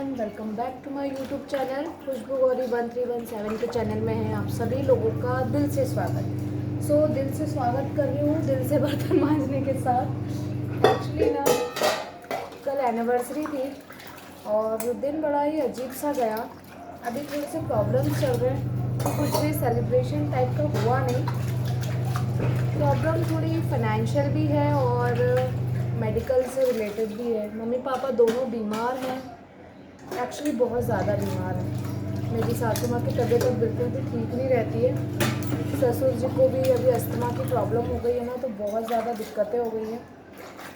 Everyone, welcome back to my YouTube channel Khushboo Gauri 1317 के channel में है आप सभी लोगों का दिल से स्वागत। दिल से स्वागत कर रही हूँ, दिल से बर्तन मांजने के साथ। एक्चुअली ना कल एनिवर्सरी थी और दिन बड़ा ही अजीब सा गया। अभी थोड़े से प्रॉब्लम्स चल रहे हैं, तो कुछ भी सेलिब्रेशन टाइप का हुआ नहीं। प्रॉब्लम थोड़ी फाइनेंशियल भी है और मेडिकल से रिलेटेड भी है। मम्मी पापा दोनों बीमार हैं, एक्चुअली बहुत ज़्यादा बीमार हैं। मेरी सासू माँ की तबीयत अब बिल्कुल भी ठीक नहीं रहती है। ससुर जी को भी अभी अस्थमा की प्रॉब्लम हो गई है ना, तो बहुत ज़्यादा दिक्कतें हो गई हैं।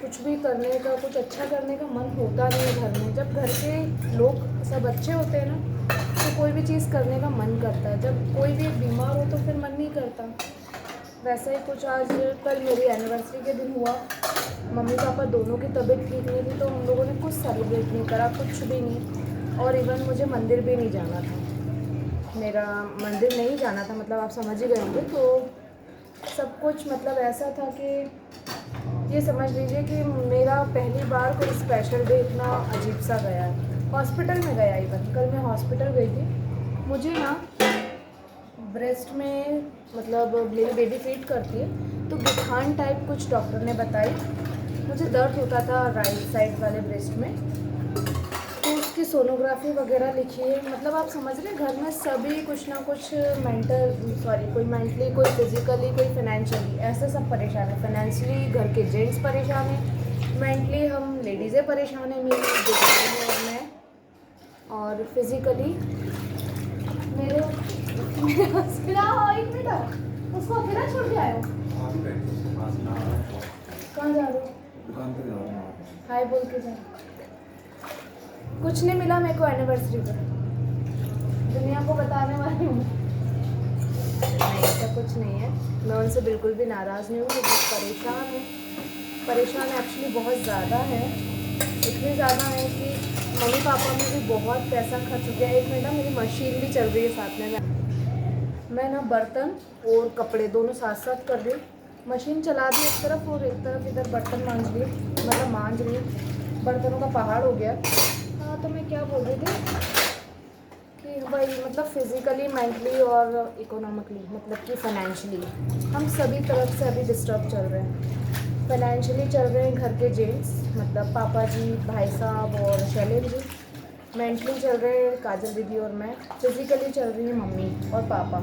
कुछ भी करने का, कुछ अच्छा करने का मन होता नहीं है घर में। जब घर के लोग सब अच्छे होते हैं ना, तो कोई भी चीज़ करने का मन करता है। जब कोई भी बीमार हो तो फिर मन नहीं करता। वैसे ही कुछ आज कल मेरी एनिवर्सरी के दिन हुआ। मम्मी पापा दोनों की तबीयत ठीक नहीं थी, तो हम लोगों ने कुछ सेलिब्रेट नहीं करा, कुछ भी नहीं। और इवन मुझे मंदिर भी नहीं जाना था। मेरा मंदिर नहीं जाना था, मतलब आप समझ ही गए होंगे। तो सब कुछ मतलब ऐसा था कि ये समझ लीजिए कि मेरा पहली बार कोई स्पेशल डे इतना अजीब सा गया है। हॉस्पिटल में गया, इवन कल मैं हॉस्पिटल गई थी। मुझे ना ब्रेस्ट में, मतलब मेरी बेबी फीड करती है, तो गुठान टाइप कुछ डॉक्टर ने बताई। मुझे दर्द होता था राइट साइड वाले ब्रेस्ट में, तो उसकी सोनोग्राफी वगैरह लिखी है। मतलब आप समझ रहे हैं, घर में सभी कुछ ना कुछ कोई मेंटली, कोई फिजिकली, कोई फाइनेंशियली, ऐसे सब परेशान है। फाइनेंशियली घर के जेंट्स परेशान हैं, मेंटली हम लेडीज़ें परेशान हैं, मेरी बेटी और मैं। और फिजिकली मेरे एक मिनट, उसको अकेला छोड़ के आए हो? कहाँ जा रहे हो? दुकान पे जा रहा हूँ। हाय बोल के जा। कुछ नहीं मिला मेरे को एनिवर्सरी पर, दुनिया को बताने वाली हूँ। नहीं, ऐसा कुछ नहीं है। मैं उनसे बिल्कुल भी नाराज़ नहीं हूँ। वो बहुत परेशान है, परेशान एक्चुअली बहुत ज़्यादा है। इतनी ज़्यादा है कि मम्मी पापा में भी बहुत पैसा खर्च हो गया। एक मिनट ना, मेरी मशीन भी चल रही है साथ में। मैं ना बर्तन और कपड़े दोनों साथ साथ कर रही हूँ। मशीन चला दी एक तरफ और एक तरफ इधर बर्तन मांज रही हूँ, मतलब मांज रही हूँ। बर्तनों का पहाड़ हो गया। हाँ, तो मैं क्या बोल रही थी कि भाई मतलब फिज़िकली, मेंटली और इकोनॉमिकली, मतलब कि फाइनेंशियली हम सभी तरफ से अभी डिस्टर्ब चल रहे हैं। फाइनेंशियली चल रहे हैं घर के जेंट्स, मतलब पापा जी, भाई साहब और शैलेंद्र जी। मेंटली चल रहे हैं काजल दीदी और मैं। फिज़िकली चल रही है मम्मी और पापा,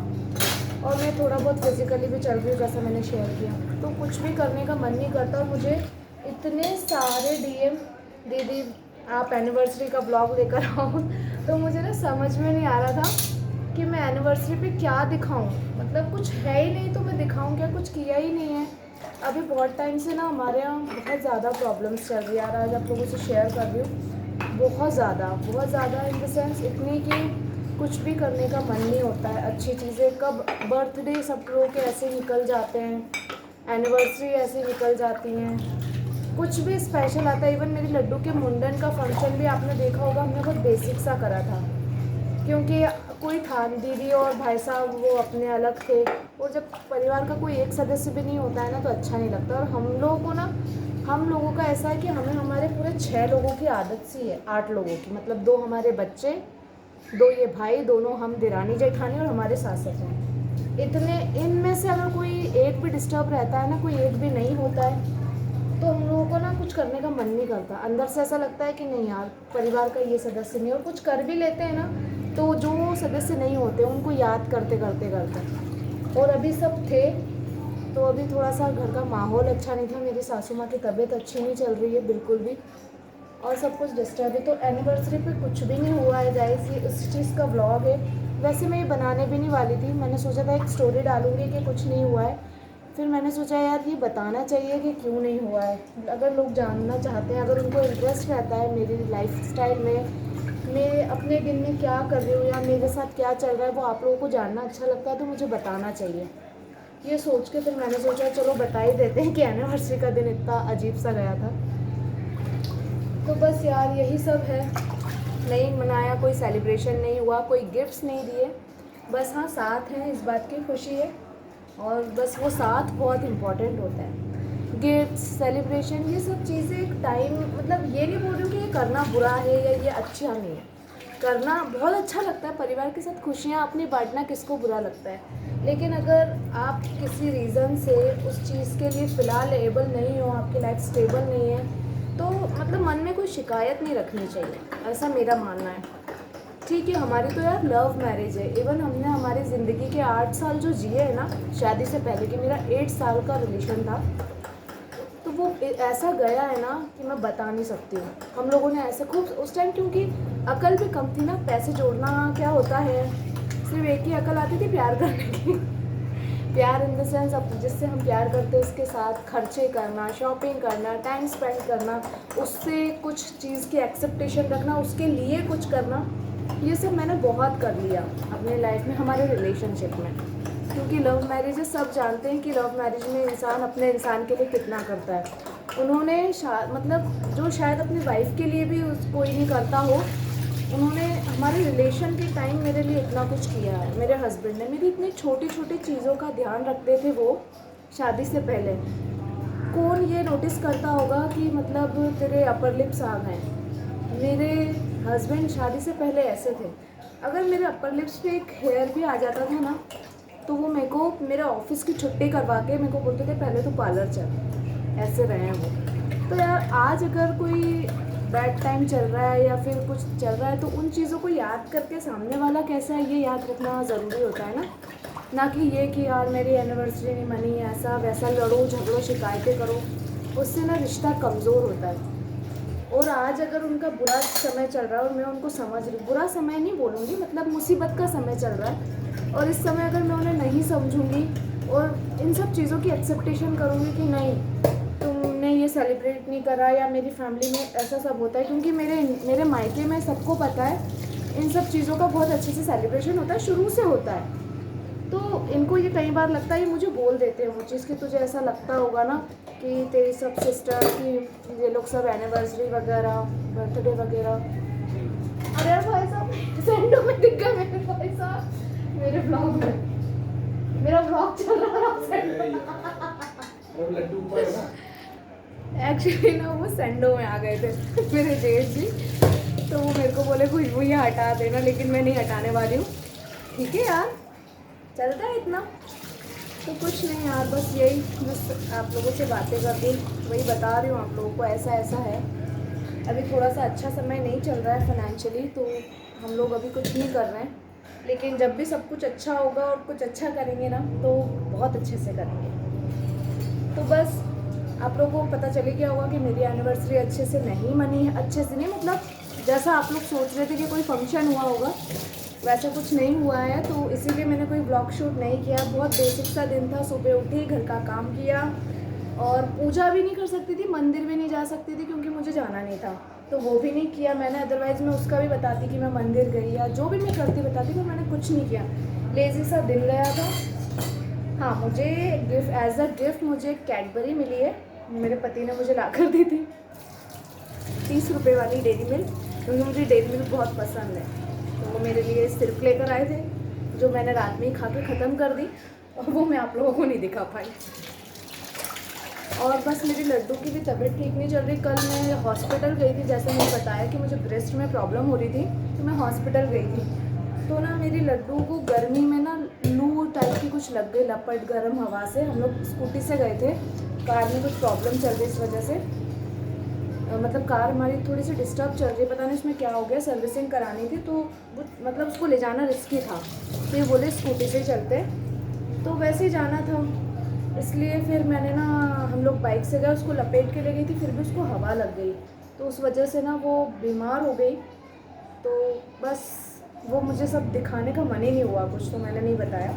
और मैं थोड़ा बहुत फिज़िकली भी चल रही हूँ, जैसा मैंने शेयर किया। तो कुछ भी करने का मन नहीं करता। और मुझे इतने सारे डीएम, दीदी आप एनिवर्सरी का ब्लॉग लेकर आओ, तो मुझे ना समझ में नहीं आ रहा था कि मैं एनिवर्सरी पे क्या दिखाऊं। मतलब कुछ है ही नहीं, तो मैं दिखाऊं क्या? कुछ किया ही नहीं है। अभी बहुत टाइम से ना हमारे यहाँ बहुत ज़्यादा प्रॉब्लम्स चल रही है। आज आप लोगों से शेयर कर रही हूँ। बहुत ज़्यादा इन द सेंस इतनी कि कुछ भी करने का मन नहीं होता है। अच्छी चीज़ें कब, बर्थडे सब लोग के ऐसे निकल जाते हैं, एनिवर्सरी ऐसे निकल जाती हैं। कुछ भी स्पेशल आता है। इवन मेरी लड्डू के मुंडन का फंक्शन भी आपने देखा होगा, हमने बहुत बेसिक सा करा था, क्योंकि कोई था, दीदी और भाई साहब वो अपने अलग थे। और जब परिवार का कोई एक सदस्य भी नहीं होता है ना, तो अच्छा नहीं लगता। और हम लोगों का ऐसा है कि हमें हमारे पूरे 6 लोगों की आदत सी है, 8 लोगों की, मतलब 2 हमारे बच्चे, 2 ये भाई, दोनों हम दिरानी जेठानी और हमारे सासत हैं। इतने, इनमें से अगर कोई एक भी डिस्टर्ब रहता है ना, कोई एक भी नहीं होता है, तो हम लोगों को ना कुछ करने का मन नहीं करता। अंदर से ऐसा लगता है कि नहीं यार, परिवार का ये सदस्य नहीं। और कुछ कर भी लेते हैं ना, तो जो सदस्य नहीं होते उनको याद करते करते करते। और अभी सब थे, तो अभी थोड़ा सा घर का माहौल अच्छा नहीं था। मेरी सासू माँ की तबीयत अच्छी नहीं चल रही है बिल्कुल भी, और सब कुछ डिस्टर्ब है। तो एनिवर्सरी पे कुछ भी नहीं हुआ है गाइस, ये उस चीज़ का व्लॉग है। वैसे मैं ये बनाने भी नहीं वाली थी, मैंने सोचा था एक स्टोरी डालूंगी कि कुछ नहीं हुआ है। फिर मैंने सोचा यार ये बताना चाहिए कि क्यों नहीं हुआ है। अगर लोग जानना चाहते हैं, अगर उनको इंटरेस्ट रहता है मेरी लाइफ स्टाइल में, मैं अपने दिन में क्या कर रही हूँ या मेरे साथ क्या चल रहा है, वो आप लोगों को जानना अच्छा लगता है, तो मुझे बताना चाहिए। ये सोच के फिर मैंने सोचा चलो बता ही देते हैं कि एनिवर्सरी का दिन इतना अजीब सा गया था। तो बस यार यही सब है। नहीं मनाया, कोई सेलिब्रेशन नहीं हुआ, कोई गिफ्ट्स नहीं दिए। बस हाँ, साथ हैं इस बात की खुशी है। और बस वो साथ बहुत इम्पॉर्टेंट होता है। गिफ्ट्स, सेलिब्रेशन, ये सब चीज़ें एक टाइम, मतलब ये नहीं बोल रही हूँ कि ये करना बुरा है या ये अच्छा नहीं है। करना बहुत अच्छा लगता है, परिवार के साथ खुशियाँ अपनी बांटना किसको बुरा लगता है। लेकिन अगर आप किसी रीज़न से उस चीज़ के लिए फ़िलहाल एबल नहीं हो, आपकी लाइफ स्टेबल नहीं है, तो मतलब मन में कोई शिकायत नहीं रखनी चाहिए, ऐसा मेरा मानना है। ठीक है, हमारी तो यार लव मैरिज है। इवन हमने हमारी ज़िंदगी के 8 साल जो जिए हैं ना शादी से पहले, कि मेरा 8 साल का रिलेशन था, तो वो ऐसा गया है ना कि मैं बता नहीं सकती हूँ। हम लोगों ने ऐसे खूब उस टाइम, क्योंकि अकल भी कम थी ना, पैसे जोड़ना क्या होता है, सिर्फ एक ही अकल आती थी, प्यार करने की। प्यार इन द सेंस अब जिससे हम प्यार करते हैं उसके साथ खर्चे करना, शॉपिंग करना, टाइम स्पेंड करना, उससे कुछ चीज़ की एक्सेप्टेशन रखना, उसके लिए कुछ करना, ये सब मैंने बहुत कर लिया अपने लाइफ में, हमारे रिलेशनशिप में। क्योंकि लव मैरिज सब जानते हैं कि लव मैरिज में इंसान अपने इंसान के लिए कितना करता है। उन्होंने मतलब जो शायद अपनी वाइफ के लिए भी कोई नहीं करता हो, उन्होंने हमारे रिलेशन के टाइम मेरे लिए इतना कुछ किया है। मेरे हस्बैंड ने मेरी इतनी छोटी छोटी चीज़ों का ध्यान रखते थे वो शादी से पहले। कौन ये नोटिस करता होगा कि मतलब तेरे अपर लिप्स आ गए। मेरे हस्बैंड शादी से पहले ऐसे थे, अगर मेरे अपर लिप्स पे एक हेयर भी आ जाता था ना, तो वो मेरे को मेरे ऑफिस की छुट्टी करवा के मेरे को बोलते थे पहले तो पार्लर चल। ऐसे रहे हैं वो। तो यार आज अगर कोई बैड टाइम चल रहा है या फिर कुछ चल रहा है, तो उन चीज़ों को याद करके सामने वाला कैसा है ये याद रखना ज़रूरी होता है ना कि ये कि यार मेरी एनिवर्सरी नहीं मनी, ऐसा वैसा लड़ो झगड़ो शिकायतें करो, उससे ना रिश्ता कमज़ोर होता है। और आज अगर उनका बुरा समय चल रहा है और मैं उनको समझ रही, बुरा समय नहीं बोलूँगी, मतलब मुसीबत का समय चल रहा है, और इस समय अगर मैं उन्हें नहीं समझूंगी और इन सब चीज़ों की एक्सेप्टेशन करूँगी कि नहीं तुमने ये सेलिब्रेट नहीं करा, या मेरी फैमिली में ऐसा सब होता है, क्योंकि मेरे मायके में सबको पता है इन सब चीज़ों का बहुत अच्छे से सेलिब्रेशन होता है, शुरू से होता है। तो इनको ये कई बार लगता है, ये मुझे बोल देते हैं वो चीज़ कि तुझे ऐसा लगता होगा ना कि तेरी सब सिस्टर की ये लोग सब एनिवर्सरी वगैरह बर्थडे वगैरह। अरे भाई साहब सेंडो में दिख गया मेरे भाई साहब, मेरे ब्लॉग में, मेरा ब्लॉग चल रहा है एक्चुअली ना, वो सेंडो में आ गए थे मेरे जेठ जी, तो वो मेरे को बोले खुशबू ये हटा देना, लेकिन मैं नहीं हटाने वाली हूँ। ठीक है यार, चलता है इतना। तो कुछ नहीं यार, बस यही बस आप लोगों से बातें कर दूँ, वही बता रही हूँ आप लोगों को, ऐसा ऐसा है। अभी थोड़ा सा अच्छा समय नहीं चल रहा है फाइनेंशियली, तो हम लोग अभी कुछ नहीं कर रहे हैं, लेकिन जब भी सब कुछ अच्छा होगा और कुछ अच्छा करेंगे ना, तो बहुत अच्छे से करेंगे। तो बस आप लोगों को पता चले क्या होगा कि मेरी एनिवर्सरी अच्छे से नहीं मनी है, अच्छे से नहीं मतलब जैसा आप लोग सोच रहे थे कि कोई फंक्शन हुआ होगा, वैसा कुछ नहीं हुआ है। तो इसीलिए मैंने कोई ब्लॉग शूट नहीं किया, बहुत बेसिक सा दिन था, सुबह उठी घर का काम किया, और पूजा भी नहीं कर सकती थी, मंदिर भी नहीं जा सकती थी क्योंकि मुझे जाना नहीं था, तो वो भी नहीं किया मैंने। अदरवाइज़ मैं उसका भी बताती कि मैं मंदिर गई, या जो भी मैं करती बताती, पर मैंने कुछ नहीं किया, लेज़ी सा दिन गया था। हाँ, मुझे गिफ्ट एज अ गिफ्ट मुझे कैडबरी मिली है, मेरे पति ने मुझे ला कर दी थी 30 रुपये वाली डेयरी मिल्क, क्योंकि मुझे डेयरी मिल्क बहुत पसंद है। तो वो मेरे लिए सिर्फ लेकर आए थे, जो मैंने रात में ही खा के ख़त्म कर दी, और वो मैं आप लोगों को नहीं दिखा पाई। और बस मेरी लड्डू की भी तबीयत ठीक नहीं चल रही। कल मैं हॉस्पिटल गई थी, जैसे मैंने बताया कि मुझे ब्रेस्ट में प्रॉब्लम हो रही थी, तो मैं हॉस्पिटल गई थी। तो ना मेरी लड्डू को गर्मी में ना लू टाइप की कुछ लग गई, लपट गर्म हवा से। हम लोग स्कूटी से गए थे, कार में कुछ प्रॉब्लम चल रही, इस वजह से मतलब कार हमारी थोड़ी सी डिस्टर्ब चल रही है, पता नहीं इसमें क्या हो गया, सर्विसिंग करानी थी, तो मतलब उसको ले जाना रिस्की था, तो ये बोले स्कूटी से चलते, तो वैसे ही जाना था, इसलिए फिर मैंने ना हम लोग बाइक से गए, उसको लपेट के ले गई थी, फिर भी उसको हवा लग गई, तो उस वजह से ना वो बीमार हो गई। तो बस वो मुझे सब दिखाने का मन ही नहीं हुआ, कुछ तो मैंने नहीं बताया,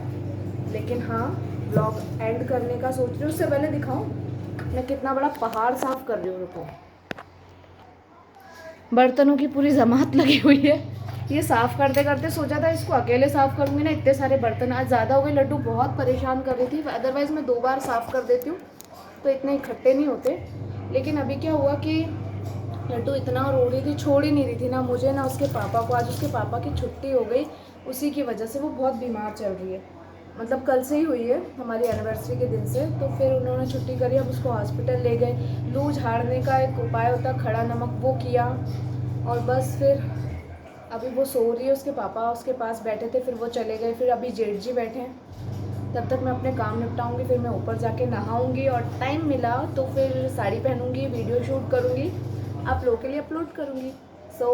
लेकिन हाँ ब्लॉग एंड करने का सोच रही हूँ। उससे पहले दिखाऊँ मैं कितना बड़ा पहाड़ साफ़ कर रही हूँ। रुको, बर्तनों की पूरी जमात लगी हुई है, ये साफ़ करते करते सोचा था इसको अकेले साफ़ करूँगी ना, इतने सारे बर्तन आज ज़्यादा हो गए। लड्डू बहुत परेशान कर रही थी, अदरवाइज़ मैं 2 बार साफ़ कर देती हूँ तो इतने इकट्ठे नहीं होते। लेकिन अभी क्या हुआ कि लड्डू इतना रो रही थी, छोड़ ही नहीं रही थी ना मुझे ना उसके पापा को। आज उसके पापा की छुट्टी हो गई, उसी की वजह से वो बहुत बीमार चल रही है, मतलब कल से ही हुई है हमारी एनिवर्सरी के दिन से। तो फिर उन्होंने छुट्टी करी, अब उसको हॉस्पिटल ले गए। लू झाड़ने का एक उपाय होता है खड़ा नमक, वो किया, और बस फिर अभी वो सो रही है, उसके पापा उसके पास बैठे थे, फिर वो चले गए, फिर अभी जेठ जी बैठे हैं। तब तक मैं अपने काम निपटाऊंगी, फिर मैं ऊपर जाके नहाऊंगी और टाइम मिला तो फिर साड़ी पहनूंगी, वीडियो शूट करूंगी, आप लोगों के लिए अपलोड करूंगी। सो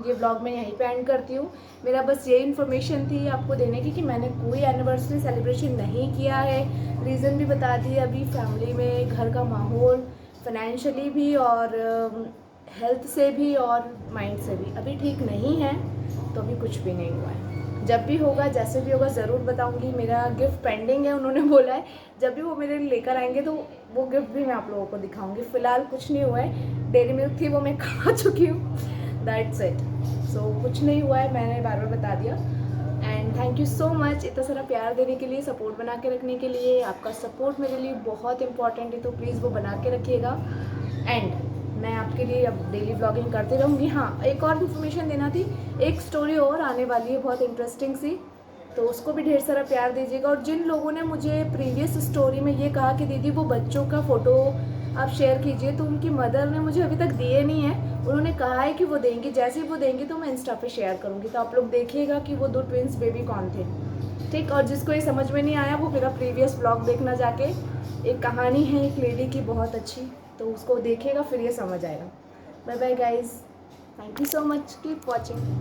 ये ब्लॉग मैं यहीं पे एंड करती हूँ। मेरा बस ये इन्फॉर्मेशन थी आपको देने की कि मैंने कोई एनिवर्सरी सेलिब्रेशन नहीं किया है। रीज़न भी बता दिए, अभी फैमिली में घर का माहौल फाइनेंशियली भी और हेल्थ से भी और माइंड से भी अभी ठीक नहीं है, तो अभी कुछ भी नहीं हुआ है। जब भी होगा, जैसे भी होगा, ज़रूर बताऊंगी। मेरा गिफ्ट पेंडिंग है, उन्होंने बोला है जब भी वो मेरे लिए लेकर आएंगे तो वो गिफ्ट भी मैं आप लोगों को दिखाऊंगी। फ़िलहाल कुछ नहीं हुआ है, डेयरी मिल्क थी वो मैं खा चुकी हूँ, दैट्स इट। सो कुछ नहीं हुआ है, मैंने बार बार बता दिया। And thank you so much इतना सारा प्यार देने के लिए, सपोर्ट बना के रखने के लिए। आपका सपोर्ट मेरे लिए बहुत इंपॉर्टेंट है, तो प्लीज़ वो बना के रखिएगा। एंड मैं आपके लिए अब डेली ब्लॉगिंग करती रहूँगी। हाँ, एक और इन्फॉर्मेशन देना थी, एक स्टोरी और आने वाली है बहुत इंटरेस्टिंग सी, तो उसको भी ढेर सारा प्यार दीजिएगा। और जिन लोगों ने मुझे प्रीवियस स्टोरी में ये कहा कि दीदी वो बच्चों का फ़ोटो आप शेयर कीजिए, तो उनकी मदर ने मुझे अभी तक दिए नहीं है। उन्होंने कहा है कि वो देंगी, जैसे ही वो देंगी तो मैं इंस्टा पे शेयर करूँगी, तो आप लोग देखिएगा कि वो 2 ट्विंस बेबी कौन थे, ठीक। और जिसको ये समझ में नहीं आया वो मेरा प्रीवियस ब्लॉग देखना जाके, एक कहानी है एक लेडी की बहुत अच्छी, तो उसको देखिएगा फिर ये समझ आएगा। Bye bye guys, thank you so much, keep watching.